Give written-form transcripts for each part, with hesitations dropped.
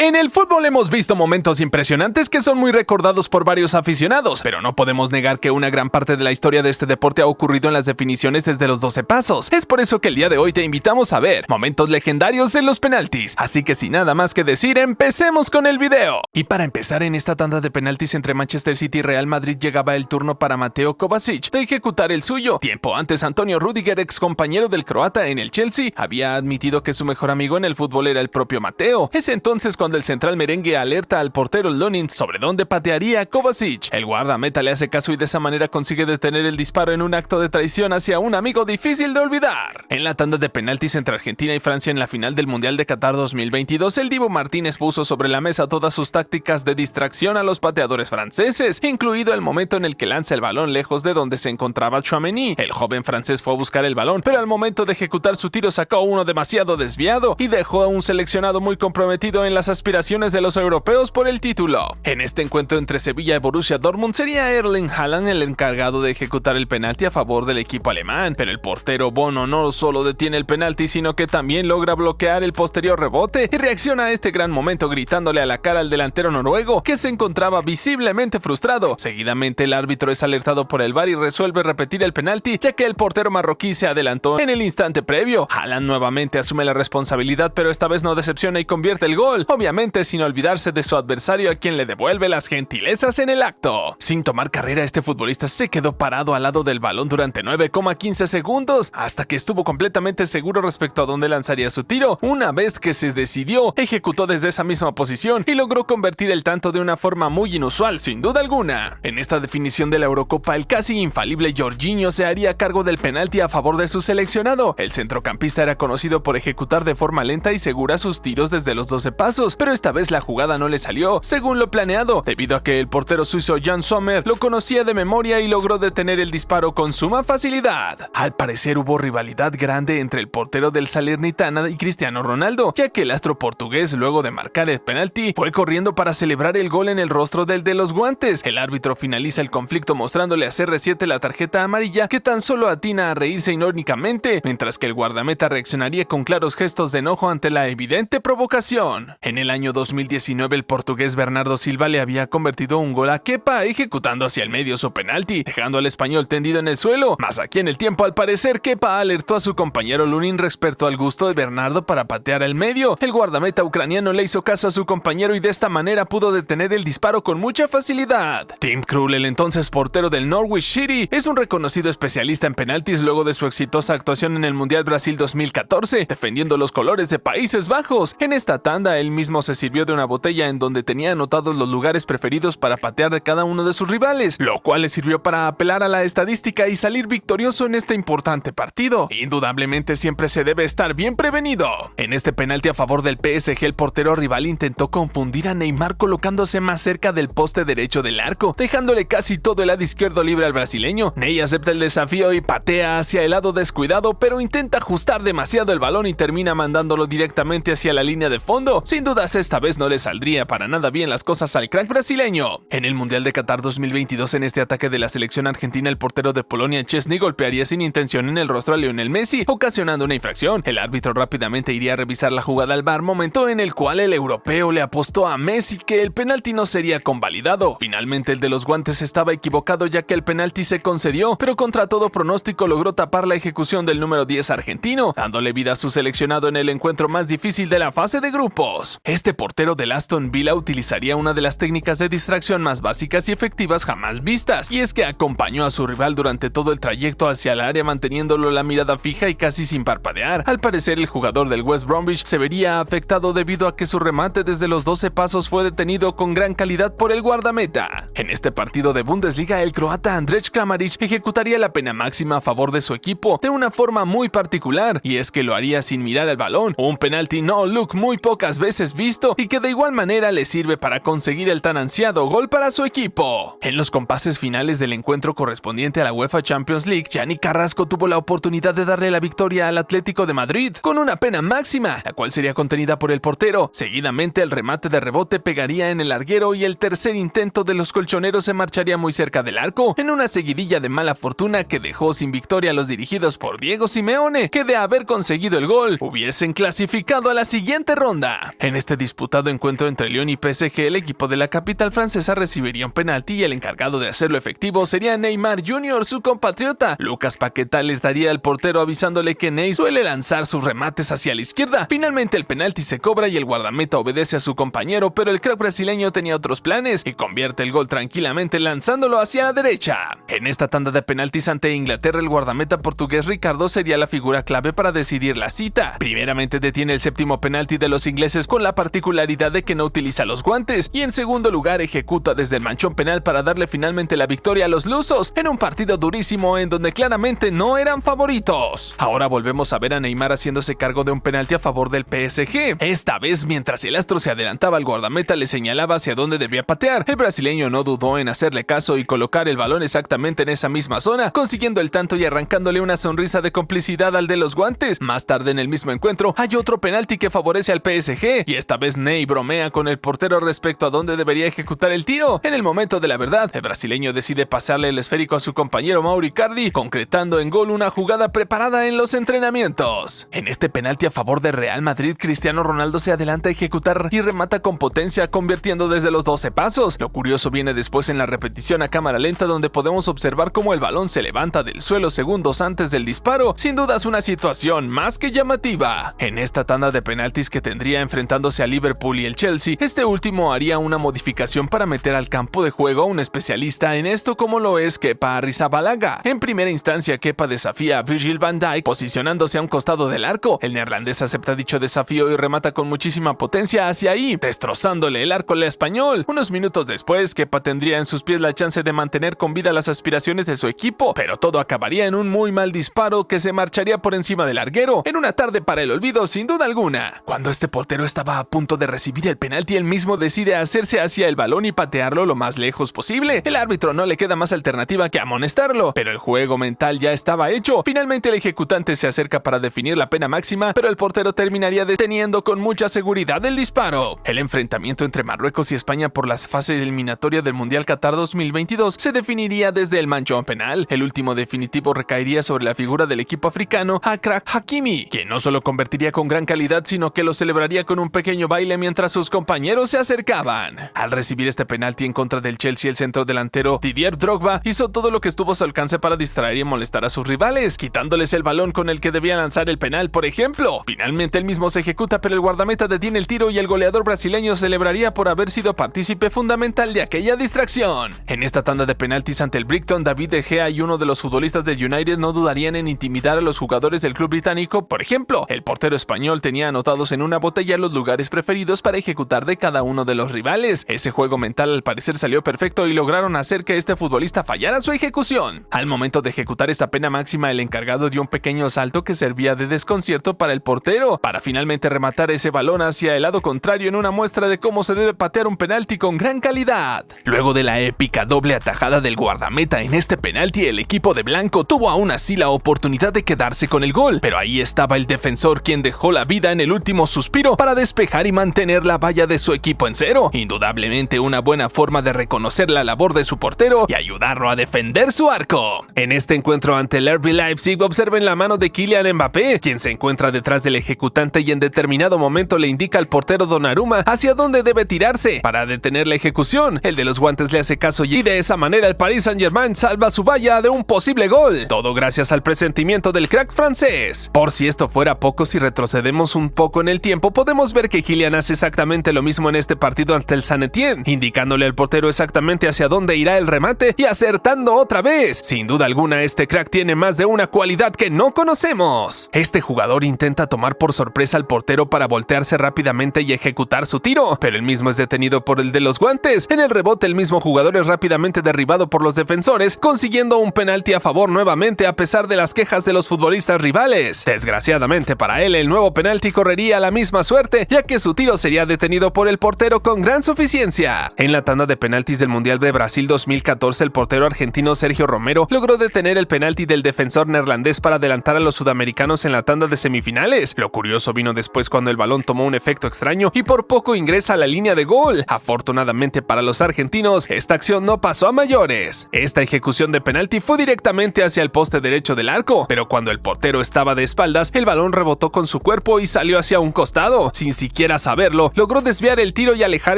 En el fútbol hemos visto momentos impresionantes que son muy recordados por varios aficionados, pero no podemos negar que una gran parte de la historia de este deporte ha ocurrido en las definiciones desde los 12 pasos. Es por eso que el día de hoy te invitamos a ver momentos legendarios en los penaltis. Así que sin nada más que decir, empecemos con el video. Y para empezar, en esta tanda de penaltis entre Manchester City y Real Madrid llegaba el turno para Mateo Kovacic de ejecutar el suyo. Tiempo antes, Antonio Rüdiger, ex compañero del croata en el Chelsea, había admitido que su mejor amigo en el fútbol era el propio Mateo. Es entonces cuando el central merengue alerta al portero Lunin sobre dónde patearía Kovacic. El guardameta le hace caso y de esa manera consigue detener el disparo en un acto de traición hacia un amigo difícil de olvidar. En la tanda de penaltis entre Argentina y Francia en la final del Mundial de Qatar 2022, el Dibu Martínez puso sobre la mesa todas sus tácticas de distracción a los pateadores franceses, incluido el momento en el que lanza el balón lejos de donde se encontraba Tchouaméni. El joven francés fue a buscar el balón, pero al momento de ejecutar su tiro sacó uno demasiado desviado y dejó a un seleccionado muy comprometido en las aspiraciones de los europeos por el título. En este encuentro entre Sevilla y Borussia Dortmund sería Erling Haaland el encargado de ejecutar el penalti a favor del equipo alemán, pero el portero Bono no solo detiene el penalti, sino que también logra bloquear el posterior rebote y reacciona a este gran momento gritándole a la cara al delantero noruego, que se encontraba visiblemente frustrado. Seguidamente el árbitro es alertado por el VAR y resuelve repetir el penalti, ya que el portero marroquí se adelantó en el instante previo. Haaland nuevamente asume la responsabilidad, pero esta vez no decepciona y convierte el gol, obviamente sin olvidarse de su adversario, a quien le devuelve las gentilezas en el acto. Sin tomar carrera, este futbolista se quedó parado al lado del balón durante 9,15 segundos, hasta que estuvo completamente seguro respecto a dónde lanzaría su tiro. Una vez que se decidió, ejecutó desde esa misma posición y logró convertir el tanto de una forma muy inusual, sin duda alguna. En esta definición de la Eurocopa, el casi infalible Jorginho se haría cargo del penalti a favor de su seleccionado. El centrocampista era conocido por ejecutar de forma lenta y segura sus tiros desde los 12 pasos, pero esta vez la jugada no le salió según lo planeado, debido a que el portero suizo Jan Sommer lo conocía de memoria y logró detener el disparo con suma facilidad. Al parecer hubo rivalidad grande entre el portero del Salernitana y Cristiano Ronaldo, ya que el astro portugués, luego de marcar el penalti, fue corriendo para celebrar el gol en el rostro del de los guantes. El árbitro finaliza el conflicto mostrándole a CR7 la tarjeta amarilla, que tan solo atina a reírse irónicamente, mientras que el guardameta reaccionaría con claros gestos de enojo ante la evidente provocación. En el año 2019, el portugués Bernardo Silva le había convertido un gol a Kepa, ejecutando hacia el medio su penalti, dejando al español tendido en el suelo. Más aquí en el tiempo, al parecer, Kepa alertó a su compañero Lunin respecto al gusto de Bernardo para patear al medio. El guardameta ucraniano le hizo caso a su compañero y de esta manera pudo detener el disparo con mucha facilidad. Tim Krul, el entonces portero del Norwich City, es un reconocido especialista en penaltis luego de su exitosa actuación en el Mundial Brasil 2014, defendiendo los colores de Países Bajos. En esta tanda, él mismo se sirvió de una botella en donde tenía anotados los lugares preferidos para patear de cada uno de sus rivales, lo cual le sirvió para apelar a la estadística y salir victorioso en este importante partido. Indudablemente siempre se debe estar bien prevenido. En este penalti a favor del PSG, el portero rival intentó confundir a Neymar colocándose más cerca del poste derecho del arco, dejándole casi todo el lado izquierdo libre al brasileño. Ney acepta el desafío y patea hacia el lado descuidado, pero intenta ajustar demasiado el balón y termina mandándolo directamente hacia la línea de fondo. Sin dudas, esta vez no le saldría para nada bien las cosas al crack brasileño. En el Mundial de Qatar 2022, en este ataque de la selección argentina, el portero de Polonia, Szczęsny, golpearía sin intención en el rostro a Lionel Messi, ocasionando una infracción. El árbitro rápidamente iría a revisar la jugada al VAR, momento en el cual el europeo le apostó a Messi que el penalti no sería convalidado. Finalmente, el de los guantes estaba equivocado, ya que el penalti se concedió, pero contra todo pronóstico logró tapar la ejecución del número 10 argentino, dándole vida a su seleccionado en el encuentro más difícil de la fase de grupos. Este portero del Aston Villa utilizaría una de las técnicas de distracción más básicas y efectivas jamás vistas, y es que acompañó a su rival durante todo el trayecto hacia el área, manteniéndolo la mirada fija y casi sin parpadear. Al parecer, el jugador del West Bromwich se vería afectado debido a que su remate desde los 12 pasos fue detenido con gran calidad por el guardameta. En este partido de Bundesliga, el croata Andrej Kramaric ejecutaría la pena máxima a favor de su equipo de una forma muy particular, y es que lo haría sin mirar al balón, un penalti no look muy pocas veces visto y que de igual manera le sirve para conseguir el tan ansiado gol para su equipo. En los compases finales del encuentro correspondiente a la UEFA Champions League, Yannick Carrasco tuvo la oportunidad de darle la victoria al Atlético de Madrid con una pena máxima, la cual sería contenida por el portero. Seguidamente, el remate de rebote pegaría en el larguero y el tercer intento de los colchoneros se marcharía muy cerca del arco, en una seguidilla de mala fortuna que dejó sin victoria a los dirigidos por Diego Simeone, que de haber conseguido el gol hubiesen clasificado a la siguiente ronda. En este este disputado encuentro entre Lyon y PSG, el equipo de la capital francesa recibiría un penalti y el encargado de hacerlo efectivo sería Neymar Jr., su compatriota. Lucas Paquetá les daría al portero avisándole que Ney suele lanzar sus remates hacia la izquierda. Finalmente el penalti se cobra y el guardameta obedece a su compañero, pero el crack brasileño tenía otros planes y convierte el gol tranquilamente lanzándolo hacia la derecha. En esta tanda de penaltis ante Inglaterra, el guardameta portugués Ricardo sería la figura clave para decidir la cita. Primeramente detiene el séptimo penalti de los ingleses con la particularidad de que no utiliza los guantes, y en segundo lugar ejecuta desde el manchón penal para darle finalmente la victoria a los lusos en un partido durísimo en donde claramente no eran favoritos. Ahora volvemos a ver a Neymar haciéndose cargo de un penalti a favor del PSG. Esta vez, mientras el astro se adelantaba al guardameta, le señalaba hacia dónde debía patear. El brasileño no dudó en hacerle caso y colocar el balón exactamente en esa misma zona, consiguiendo el tanto y arrancándole una sonrisa de complicidad al de los guantes. Más tarde en el mismo encuentro hay otro penalti que favorece al PSG, y esta vez Ney bromea con el portero respecto a dónde debería ejecutar el tiro. En el momento de la verdad, el brasileño decide pasarle el esférico a su compañero Mauro Icardi, concretando en gol una jugada preparada en los entrenamientos. En este penalti a favor de Real Madrid, Cristiano Ronaldo se adelanta a ejecutar y remata con potencia, convirtiendo desde los 12 pasos. Lo curioso viene después en la repetición a cámara lenta, donde podemos observar cómo el balón se levanta del suelo segundos antes del disparo. Sin dudas una situación más que llamativa. En esta tanda de penaltis que tendría enfrentándose a Liverpool y el Chelsea, este último haría una modificación para meter al campo de juego a un especialista en esto como lo es Kepa Arrizabalaga. En primera instancia, Kepa desafía a Virgil van Dijk posicionándose a un costado del arco. El neerlandés acepta dicho desafío y remata con muchísima potencia hacia ahí, destrozándole el arco al español. Unos minutos después, Kepa tendría en sus pies la chance de mantener con vida las aspiraciones de su equipo, pero todo acabaría en un muy mal disparo que se marcharía por encima del larguero, en una tarde para el olvido sin duda alguna. Cuando este portero estaba a punto de recibir el penalti, él mismo decide hacerse hacia el balón y patearlo lo más lejos posible. El árbitro no le queda más alternativa que amonestarlo, pero el juego mental ya estaba hecho. Finalmente el ejecutante se acerca para definir la pena máxima, pero el portero terminaría deteniendo con mucha seguridad el disparo. El enfrentamiento entre Marruecos y España por las fases eliminatorias del Mundial Qatar 2022 se definiría desde el manchón penal. El último definitivo recaería sobre la figura del equipo africano, Achraf Hakimi, quien no solo convertiría con gran calidad, sino que lo celebraría con un pequeño baile mientras sus compañeros se acercaban. Al recibir este penalti en contra del Chelsea, el centrodelantero Didier Drogba hizo todo lo que estuvo a su alcance para distraer y molestar a sus rivales, quitándoles el balón con el que debía lanzar el penal, por ejemplo. Finalmente él mismo se ejecuta, pero el guardameta detiene el tiro y el goleador brasileño celebraría por haber sido partícipe fundamental de aquella distracción. En esta tanda de penaltis ante el Brighton, David De Gea y uno de los futbolistas del United no dudarían en intimidar a los jugadores del club británico. Por ejemplo, el portero español tenía anotados en una botella los lugares preferidos para ejecutar de cada uno de los rivales. Ese juego mental al parecer salió perfecto y lograron hacer que este futbolista fallara su ejecución. Al momento de ejecutar esta pena máxima, el encargado dio un pequeño salto que servía de desconcierto para el portero, para finalmente rematar ese balón hacia el lado contrario en una muestra de cómo se debe patear un penalti con gran calidad. Luego de la épica doble atajada del guardameta en este penalti, el equipo de blanco tuvo aún así la oportunidad de quedarse con el gol, pero ahí estaba el defensor quien dejó la vida en el último suspiro para despejar y mantener la valla de su equipo en cero. Indudablemente una buena forma de reconocer la labor de su portero y ayudarlo a defender su arco. En este encuentro ante el RB Leipzig, observen la mano de Kylian Mbappé, quien se encuentra detrás del ejecutante y en determinado momento le indica al portero Donnarumma hacia dónde debe tirarse para detener la ejecución. El de los guantes le hace caso y de esa manera el Paris Saint-Germain salva su valla de un posible gol. Todo gracias al presentimiento del crack francés. Por si esto fuera poco, si retrocedemos un poco en el tiempo, podemos ver que Kylian hace exactamente lo mismo en este partido ante el Saint-Étienne, indicándole al portero exactamente hacia dónde irá el remate y acertando otra vez. Sin duda alguna, este crack tiene más de una cualidad que no conocemos. Este jugador intenta tomar por sorpresa al portero para voltearse rápidamente y ejecutar su tiro, pero el mismo es detenido por el de los guantes. En el rebote, el mismo jugador es rápidamente derribado por los defensores, consiguiendo un penalti a favor nuevamente a pesar de las quejas de los futbolistas rivales. Desgraciadamente para él, el nuevo penalti correría la misma suerte, ya que su tiro sería detenido por el portero con gran suficiencia. En la tanda de penaltis del Mundial de Brasil 2014, el portero argentino Sergio Romero logró detener el penalti del defensor neerlandés para adelantar a los sudamericanos en la tanda de semifinales. Lo curioso vino después cuando el balón tomó un efecto extraño y por poco ingresa a la línea de gol. Afortunadamente para los argentinos, esta acción no pasó a mayores. Esta ejecución de penalti fue directamente hacia el poste derecho del arco, pero cuando el portero estaba de espaldas, el balón rebotó con su cuerpo y salió hacia un costado, sin siquiera siquiera saberlo, logró desviar el tiro y alejar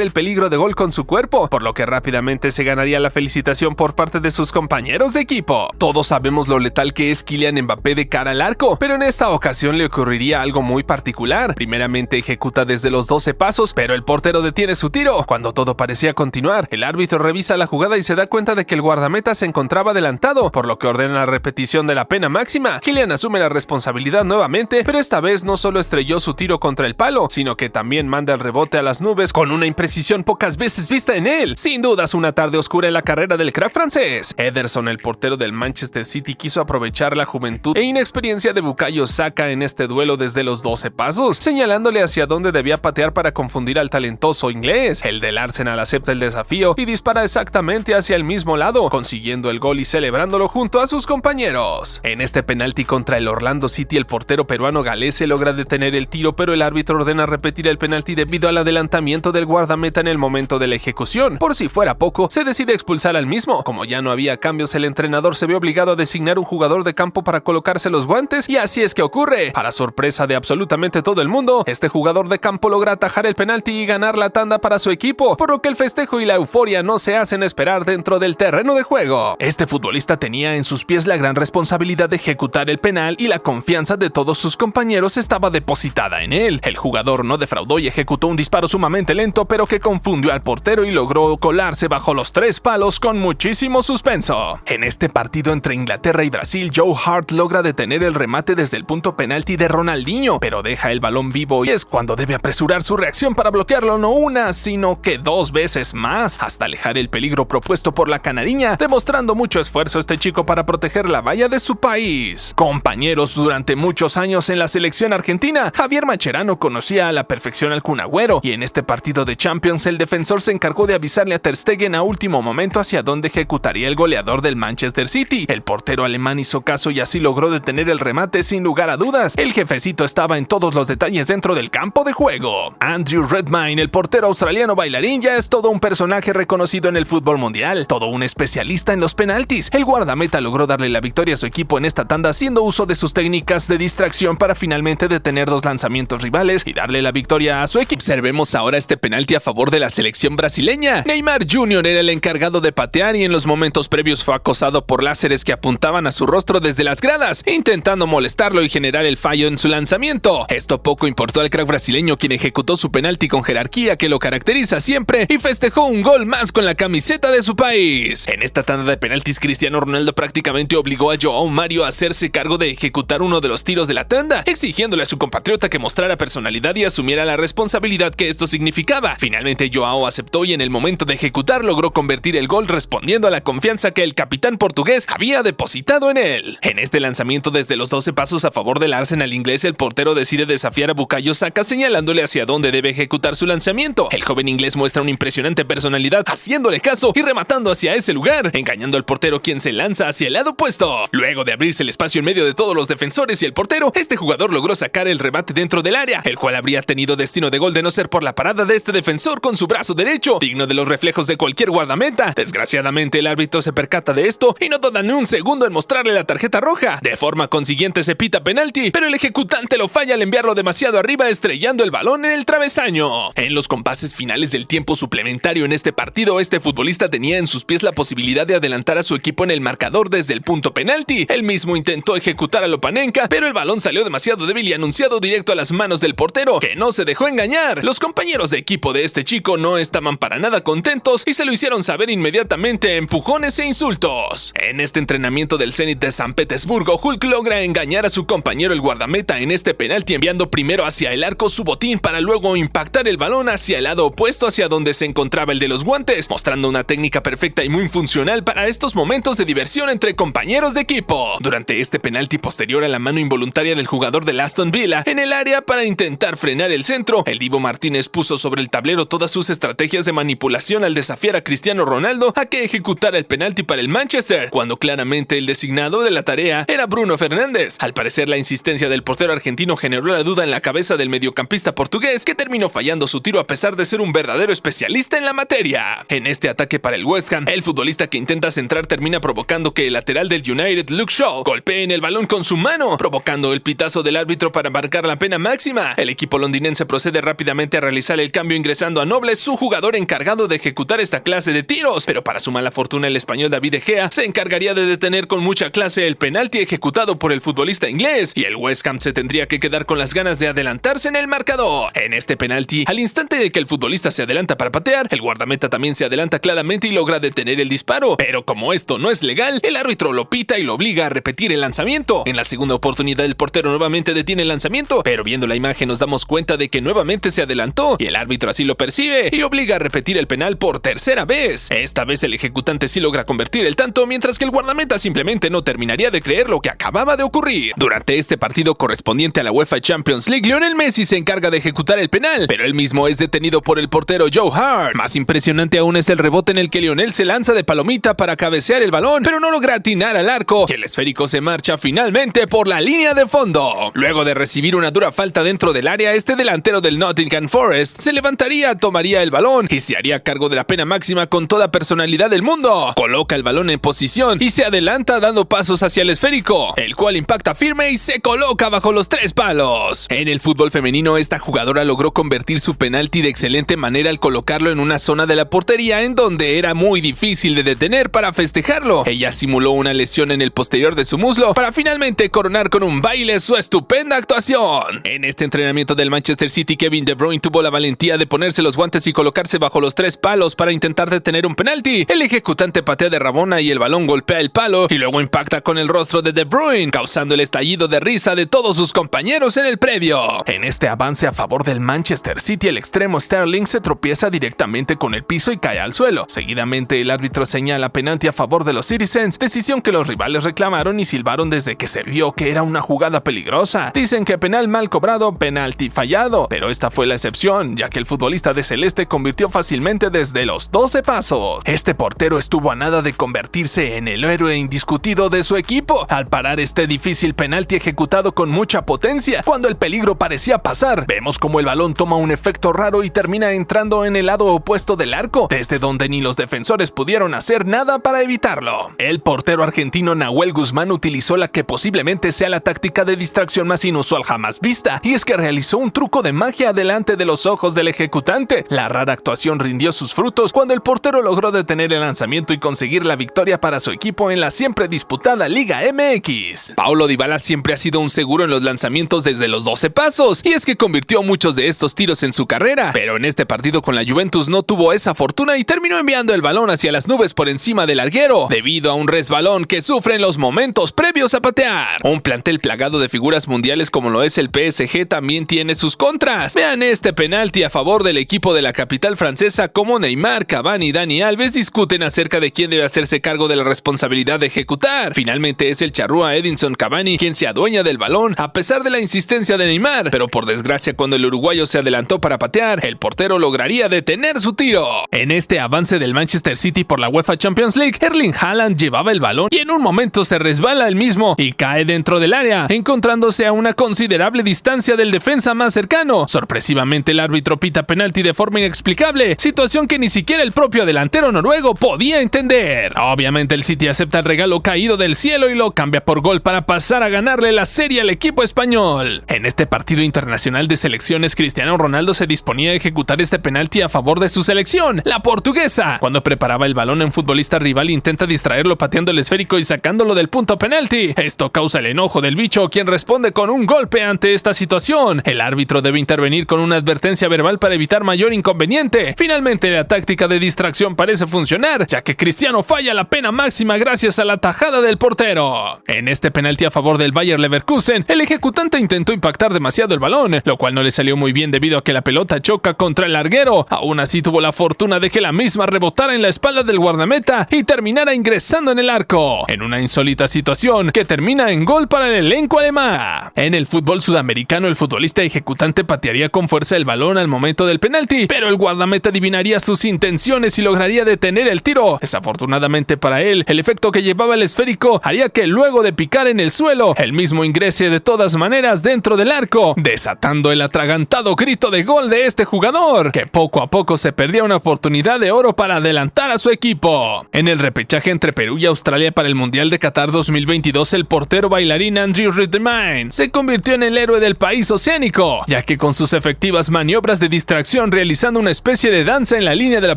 el peligro de gol con su cuerpo, por lo que rápidamente se ganaría la felicitación por parte de sus compañeros de equipo. Todos sabemos lo letal que es Kylian Mbappé de cara al arco, pero en esta ocasión le ocurriría algo muy particular. Primeramente ejecuta desde los 12 pasos, pero el portero detiene su tiro. Cuando todo parecía continuar, el árbitro revisa la jugada y se da cuenta de que el guardameta se encontraba adelantado, por lo que ordena la repetición de la pena máxima. Kylian asume la responsabilidad nuevamente, pero esta vez no solo estrelló su tiro contra el palo, sino que también manda el rebote a las nubes con una imprecisión pocas veces vista en él. Sin dudas, una tarde oscura en la carrera del crack francés. Ederson, el portero del Manchester City, quiso aprovechar la juventud e inexperiencia de Bukayo Saka en este duelo desde los 12 pasos, señalándole hacia dónde debía patear para confundir al talentoso inglés. El del Arsenal acepta el desafío y dispara exactamente hacia el mismo lado, consiguiendo el gol y celebrándolo junto a sus compañeros. En este penalti contra el Orlando City, el portero peruano Galese logra detener el tiro, pero el árbitro ordena repetir el penalti debido al adelantamiento del guardameta en el momento de la ejecución. Por si fuera poco, se decide expulsar al mismo. Como ya no había cambios, el entrenador se ve obligado a designar un jugador de campo para colocarse los guantes, y así es que ocurre. Para sorpresa de absolutamente todo el mundo, este jugador de campo logra atajar el penalti y ganar la tanda para su equipo, por lo que el festejo y la euforia no se hacen esperar dentro del terreno de juego. Este futbolista tenía en sus pies la gran responsabilidad de ejecutar el penal y la confianza de todos sus compañeros estaba depositada en él. El jugador no defraudó y ejecutó un disparo sumamente lento, pero que confundió al portero y logró colarse bajo los 3 palos con muchísimo suspenso. En este partido entre Inglaterra y Brasil, Joe Hart logra detener el remate desde el punto penalti de Ronaldinho, pero deja el balón vivo y es cuando debe apresurar su reacción para bloquearlo no una, sino que 2 veces más, hasta alejar el peligro propuesto por la canariña, demostrando mucho esfuerzo este chico para proteger la valla de su país. Compañeros durante muchos años en la selección argentina, Javier Mascherano conocía a la perfección al Kun Agüero, y en este partido de Champions el defensor se encargó de avisarle a Ter Stegen a último momento hacia dónde ejecutaría el goleador del Manchester City. El portero alemán hizo caso y así logró detener el remate sin lugar a dudas. El jefecito estaba en todos los detalles dentro del campo de juego. Andrew Redmayne, el portero australiano bailarín, ya es todo un personaje reconocido en el fútbol mundial, todo un especialista en los penaltis. El guardameta logró darle la victoria a su equipo en esta tanda haciendo uso de sus técnicas de distracción para finalmente detener 2 lanzamientos rivales y darle la victoria a su equipo. Observemos ahora este penalti a favor de la selección brasileña. Neymar Jr. era el encargado de patear y en los momentos previos fue acosado por láseres que apuntaban a su rostro desde las gradas, intentando molestarlo y generar el fallo en su lanzamiento. Esto poco importó al crack brasileño, quien ejecutó su penalti con jerarquía que lo caracteriza siempre y festejó un gol más con la camiseta de su país. En esta tanda de penaltis, Cristiano Ronaldo prácticamente obligó a Joao Mario a hacerse cargo de ejecutar uno de los tiros de la tanda, exigiéndole a su compatriota que mostrara personalidad y asumiera la responsabilidad que esto significaba. Finalmente Joao aceptó y en el momento de ejecutar logró convertir el gol respondiendo a la confianza que el capitán portugués había depositado en él. En este lanzamiento desde los 12 pasos a favor del Arsenal inglés, el portero decide desafiar a Bukayo Saka señalándole hacia dónde debe ejecutar su lanzamiento. El joven inglés muestra una impresionante personalidad haciéndole caso y rematando hacia ese lugar, engañando al portero, quien se lanza hacia el lado opuesto. Luego de abrirse el espacio en medio de todos los defensores y el portero, este jugador logró sacar el remate dentro del área, el cual habría tenido destino de gol de no ser por la parada de este defensor con su brazo derecho, digno de los reflejos de cualquier guardameta. Desgraciadamente el árbitro se percata de esto y no tarda ni un segundo en mostrarle la tarjeta roja. De forma consiguiente se pita penalti, pero el ejecutante lo falla al enviarlo demasiado arriba, estrellando el balón en el travesaño. En los compases finales del tiempo suplementario en este partido, este futbolista tenía en sus pies la posibilidad de adelantar a su equipo en el marcador desde el punto penalti. Él mismo intentó ejecutar a Lopanenka, pero el balón salió demasiado débil y anunciado directo a las manos del portero, que no se dejó engañar. Los compañeros de equipo de este chico no estaban para nada contentos y se lo hicieron saber inmediatamente, empujones e insultos. En este entrenamiento del Zenit de San Petersburgo, Hulk logra engañar a su compañero el guardameta en este penalti, enviando primero hacia el arco su botín para luego impactar el balón hacia el lado opuesto hacia donde se encontraba el de los guantes, mostrando una técnica perfecta y muy funcional para estos momentos de diversión entre compañeros de equipo. Durante este penalti, posterior a la mano involuntaria del jugador del Aston Villa en el área para intentar frenar el centro, el Divo Martínez puso sobre el tablero todas sus estrategias de manipulación al desafiar a Cristiano Ronaldo a que ejecutara el penalti para el Manchester, cuando claramente el designado de la tarea era Bruno Fernández. Al parecer, la insistencia del portero argentino generó la duda en la cabeza del mediocampista portugués, que terminó fallando su tiro a pesar de ser un verdadero especialista en la materia. En este ataque para el West Ham, el futbolista que intenta centrar termina provocando que el lateral del United, Luke Shaw, golpee en el balón con su mano, provocando el pitazo del árbitro para marcar la pena máxima. El equipo londinense londinense procede rápidamente a realizar el cambio ingresando a Nobles, su jugador encargado de ejecutar esta clase de tiros, pero para su mala fortuna el español David De Gea se encargaría de detener con mucha clase el penalti ejecutado por el futbolista inglés y el West Ham se tendría que quedar con las ganas de adelantarse en el marcador. En este penalti, al instante de que el futbolista se adelanta para patear, el guardameta también se adelanta claramente y logra detener el disparo, pero como esto no es legal, el árbitro lo pita y lo obliga a repetir el lanzamiento. En la segunda oportunidad el portero nuevamente detiene el lanzamiento, pero viendo la imagen nos damos cuenta de que nuevamente se adelantó y el árbitro así lo percibe y obliga a repetir el penal por tercera vez. Esta vez el ejecutante sí logra convertir el tanto, mientras que el guardameta simplemente no terminaría de creer lo que acababa de ocurrir. Durante este partido correspondiente a la UEFA Champions League, Lionel Messi se encarga de ejecutar el penal, pero él mismo es detenido por el portero Joe Hart. Más impresionante aún es el rebote en el que Lionel se lanza de palomita para cabecear el balón, pero no logra atinar al arco y el esférico se marcha finalmente por la línea de fondo. Luego de recibir una dura falta dentro del área, este delantero del Nottingham Forest se levantaría, tomaría el balón y se haría cargo de la pena máxima con toda personalidad del mundo. Coloca el balón en posición y se adelanta dando pasos hacia el esférico, el cual impacta firme y se coloca bajo los 3 palos. En el fútbol femenino, esta jugadora logró convertir su penalti de excelente manera al colocarlo en una zona de la portería en donde era muy difícil de detener para festejarlo. Ella simuló una lesión en el posterior de su muslo para finalmente coronar con un baile su estupenda actuación. En este entrenamiento del Manchester City, Kevin De Bruyne tuvo la valentía de ponerse los guantes y colocarse bajo los 3 palos para intentar detener un penalti. El ejecutante patea de rabona y el balón golpea el palo y luego impacta con el rostro de De Bruyne, causando el estallido de risa de todos sus compañeros en el predio. En este avance a favor del Manchester City, el extremo Sterling se tropieza directamente con el piso y cae al suelo. Seguidamente el árbitro señala penalti a favor de los Citizens, decisión que los rivales reclamaron y silbaron desde que se vio que era una jugada peligrosa. Dicen que penal mal cobrado, penalti fallado, pero esta fue la excepción, ya que el futbolista de Celeste convirtió fácilmente desde los 12 pasos. Este portero estuvo a nada de convertirse en el héroe indiscutido de su equipo al parar este difícil penalti ejecutado con mucha potencia. Cuando el peligro parecía pasar, vemos como el balón toma un efecto raro y termina entrando en el lado opuesto del arco, desde donde ni los defensores pudieron hacer nada para evitarlo. El portero argentino Nahuel Guzmán utilizó la que posiblemente sea la táctica de distracción más inusual jamás vista, y es que realizó un truco de magia delante de los ojos del ejecutante. La rara actuación rindió sus frutos cuando el portero logró detener el lanzamiento y conseguir la victoria para su equipo en la siempre disputada Liga MX. Paulo Dybala siempre ha sido un seguro en los lanzamientos desde los 12 pasos, y es que convirtió muchos de estos tiros en su carrera, pero en este partido con la Juventus no tuvo esa fortuna y terminó enviando el balón hacia las nubes por encima del larguero, debido a un resbalón que sufre en los momentos previos a patear. Un plantel plagado de figuras mundiales como lo es el PSG también tiene sus contras. Vean este penalti a favor del equipo de la capital francesa, como Neymar, Cavani y Dani Alves discuten acerca de quién debe hacerse cargo de la responsabilidad de ejecutar. Finalmente es el charrúa Edinson Cavani quien se adueña del balón a pesar de la insistencia de Neymar, pero por desgracia cuando el uruguayo se adelantó para patear, el portero lograría detener su tiro. En este avance del Manchester City por la UEFA Champions League, Erling Haaland llevaba el balón y en un momento se resbala el mismo y cae dentro del área, encontrándose a una considerable distancia del defensa más cercano. Sorpresivamente el árbitro pita penalti de forma inexplicable, situación que ni siquiera el propio delantero noruego podía entender. Obviamente el City acepta el regalo caído del cielo y lo cambia por gol para pasar a ganarle la serie al equipo español. En este partido internacional de selecciones, Cristiano Ronaldo se disponía a ejecutar este penalti a favor de su selección, la portuguesa. Cuando preparaba el balón, un futbolista rival intenta distraerlo pateando el esférico y sacándolo del punto penalti. Esto causa el enojo del bicho, quien responde con un golpe ante esta situación. El árbitro debe intervenir con una advertencia verbal para evitar mayor inconveniente. Finalmente la táctica de distracción parece funcionar, ya que Cristiano falla la pena máxima gracias a la tajada del portero. En este penalti a favor del Bayer Leverkusen, el ejecutante intentó impactar demasiado el balón, lo cual no le salió muy bien debido a que la pelota choca contra el larguero. Aún así tuvo la fortuna de que la misma rebotara en la espalda del guardameta y terminara ingresando en el arco, en una insólita situación que termina en gol para el elenco alemán. En el fútbol sudamericano, el futbolista ejecutante patearía con fuerza el balón al momento del penalti, pero el guardameta adivinaría sus intenciones y lograría detener el tiro. Desafortunadamente para él, el efecto que llevaba el esférico haría que luego de picar en el suelo, el mismo ingrese de todas maneras dentro del arco, desatando el atragantado grito de gol de este jugador, que poco a poco se perdía una oportunidad de oro para adelantar a su equipo. En el repechaje entre Perú y Australia para el Mundial de Qatar 2022, el portero bailarín Andrew Redmayne se convirtió en el héroe del país oceánico, ya ya que con sus efectivas maniobras de distracción realizando una especie de danza en la línea de la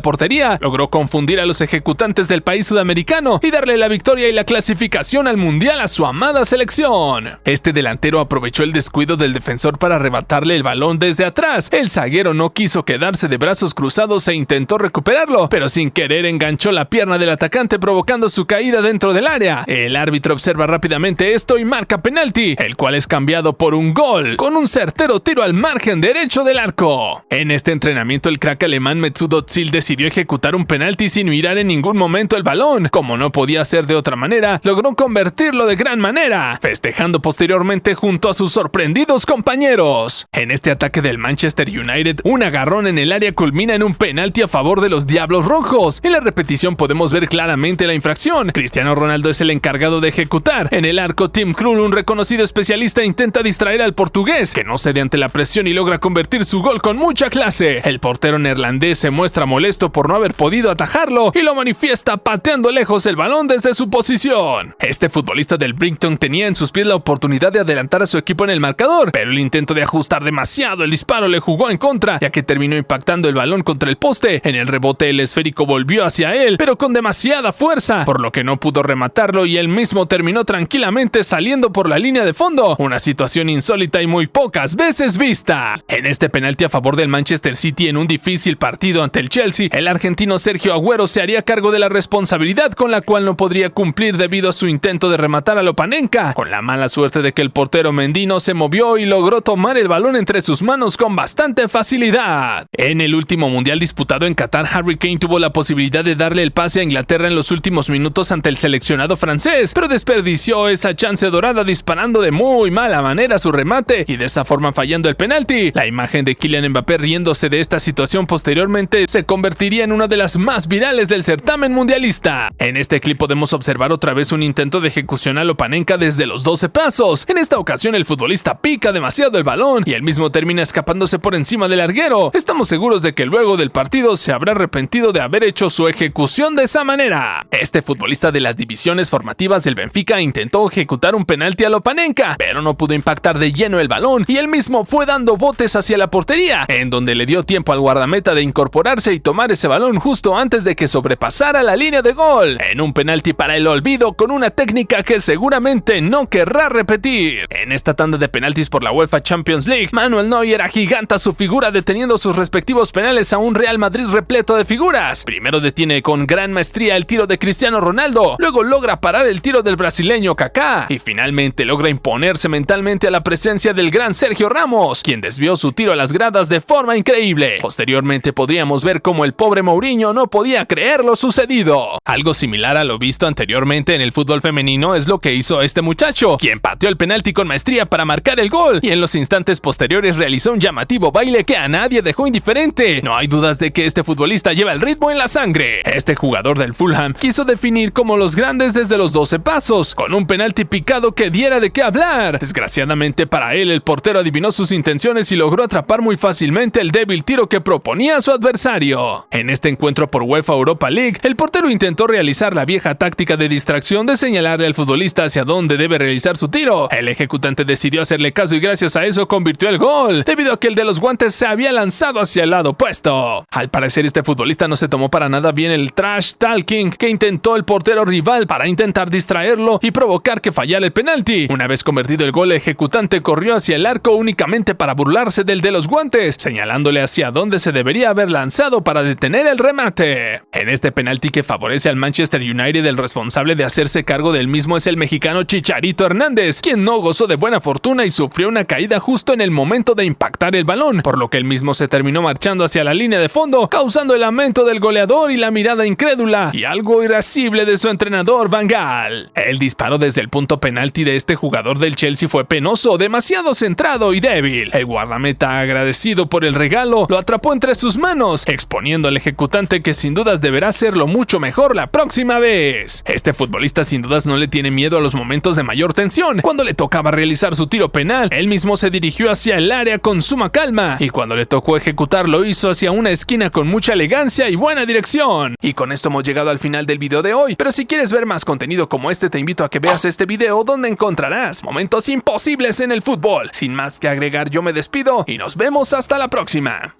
portería, logró confundir a los ejecutantes del país sudamericano y darle la victoria y la clasificación al mundial a su amada selección. Este delantero aprovechó el descuido del defensor para arrebatarle el balón desde atrás. El zaguero no quiso quedarse de brazos cruzados e intentó recuperarlo, pero sin querer enganchó la pierna del atacante provocando su caída dentro del área. El árbitro observa rápidamente esto y marca penalti, el cual es cambiado por un gol, con un certero tiro al margen derecho del arco. En este entrenamiento el crack alemán Mesut Özil decidió ejecutar un penalti sin mirar en ningún momento el balón. Como no podía ser de otra manera, logró convertirlo de gran manera, festejando posteriormente junto a sus sorprendidos compañeros. En este ataque del Manchester United, un agarrón en el área culmina en un penalti a favor de los Diablos Rojos. En la repetición podemos ver claramente la infracción. Cristiano Ronaldo es el encargado de ejecutar. En el arco, Tim Krul, un reconocido especialista, intenta distraer al portugués, que no cede ante la presión y logra convertir su gol con mucha clase. El portero neerlandés se muestra molesto por no haber podido atajarlo y lo manifiesta pateando lejos el balón desde su posición. Este futbolista del Brighton tenía en sus pies la oportunidad de adelantar a su equipo en el marcador, pero el intento de ajustar demasiado el disparo le jugó en contra, ya que terminó impactando el balón contra el poste. En el rebote el esférico volvió hacia él, pero con demasiada fuerza, por lo que no pudo rematarlo y él mismo terminó tranquilamente saliendo por la línea de fondo, una situación insólita y muy pocas veces vista. En este penalti a favor del Manchester City en un difícil partido ante el Chelsea, el argentino Sergio Agüero se haría cargo de la responsabilidad con la cual no podría cumplir debido a su intento de rematar a Lopanenka, con la mala suerte de que el portero Mendino se movió y logró tomar el balón entre sus manos con bastante facilidad. En el último mundial disputado en Qatar, Harry Kane tuvo la posibilidad de darle el pase a Inglaterra en los últimos minutos ante el seleccionado francés, pero desperdició esa chance dorada disparando de muy mala manera su remate y de esa forma fallando el penalti. La imagen de Kylian Mbappé riéndose de esta situación posteriormente se convertiría en una de las más virales del certamen mundialista. En este clip podemos observar otra vez un intento de ejecución a Lopanenka desde los 12 pasos. En esta ocasión el futbolista pica demasiado el balón y él mismo termina escapándose por encima del larguero. Estamos seguros de que luego del partido se habrá arrepentido de haber hecho su ejecución de esa manera. Este futbolista de las divisiones formativas del Benfica intentó ejecutar un penalti a Lopanenka, pero no pudo impactar de lleno el balón y él mismo fue dando botes hacia la portería, en donde le dio tiempo al guardameta de incorporarse y tomar ese balón justo antes de que sobrepasara la línea de gol, en un penalti para el olvido con una técnica que seguramente no querrá repetir. En esta tanda de penaltis por la UEFA Champions League, Manuel Neuer agiganta su figura deteniendo sus respectivos penales a un Real Madrid repleto de figuras. Primero detiene con gran maestría el tiro de Cristiano Ronaldo, luego logra parar el tiro del brasileño Kaká y finalmente logra imponerse mentalmente a la presencia del gran Sergio Ramos, quien desvió su tiro a las gradas de forma increíble. Posteriormente podríamos ver cómo el pobre Mourinho no podía creer lo sucedido. Algo similar a lo visto anteriormente en el fútbol femenino es lo que hizo este muchacho, quien pateó el penalti con maestría para marcar el gol y en los instantes posteriores realizó un llamativo baile que a nadie dejó indiferente. No hay dudas de que este futbolista lleva el ritmo en la sangre. Este jugador del Fulham quiso definir como los grandes desde los 12 pasos, con un penalti picado que diera de qué hablar. Desgraciadamente para él, el portero adivinó sus intenciones y logró atrapar muy fácilmente el débil tiro que proponía su adversario. En este encuentro por UEFA Europa League, el portero intentó realizar la vieja táctica de distracción de señalarle al futbolista hacia dónde debe realizar su tiro. El ejecutante decidió hacerle caso y gracias a eso convirtió el gol, debido a que el de los guantes se había lanzado hacia el lado opuesto. Al parecer este futbolista no se tomó para nada bien el trash talking que intentó el portero rival para intentar distraerlo y provocar que fallara el penalti. Una vez convertido el gol, el ejecutante corrió hacia el arco únicamente para burlarse del de los guantes, señalándole hacia dónde se debería haber lanzado para detener el remate. En este penalti que favorece al Manchester United, el responsable de hacerse cargo del mismo es el mexicano Chicharito Hernández, quien no gozó de buena fortuna y sufrió una caída justo en el momento de impactar el balón, por lo que él mismo se terminó marchando hacia la línea de fondo, causando el lamento del goleador y la mirada incrédula y algo irascible de su entrenador Van Gaal. El disparo desde el punto penalti de este jugador del Chelsea fue penoso, demasiado centrado y débil. El guardameta, agradecido por el regalo, lo atrapó entre sus manos, exponiendo al ejecutante que sin dudas deberá hacerlo mucho mejor la próxima vez. Este futbolista sin dudas no le tiene miedo a los momentos de mayor tensión. Cuando le tocaba realizar su tiro penal, él mismo se dirigió hacia el área con suma calma, y cuando le tocó ejecutar lo hizo hacia una esquina con mucha elegancia y buena dirección. Y con esto hemos llegado al final del video de hoy, pero si quieres ver más contenido como este, te invito a que veas este video donde encontrarás momentos imposibles en el fútbol. Sin más que agregar, yo me despido y nos vemos hasta la próxima.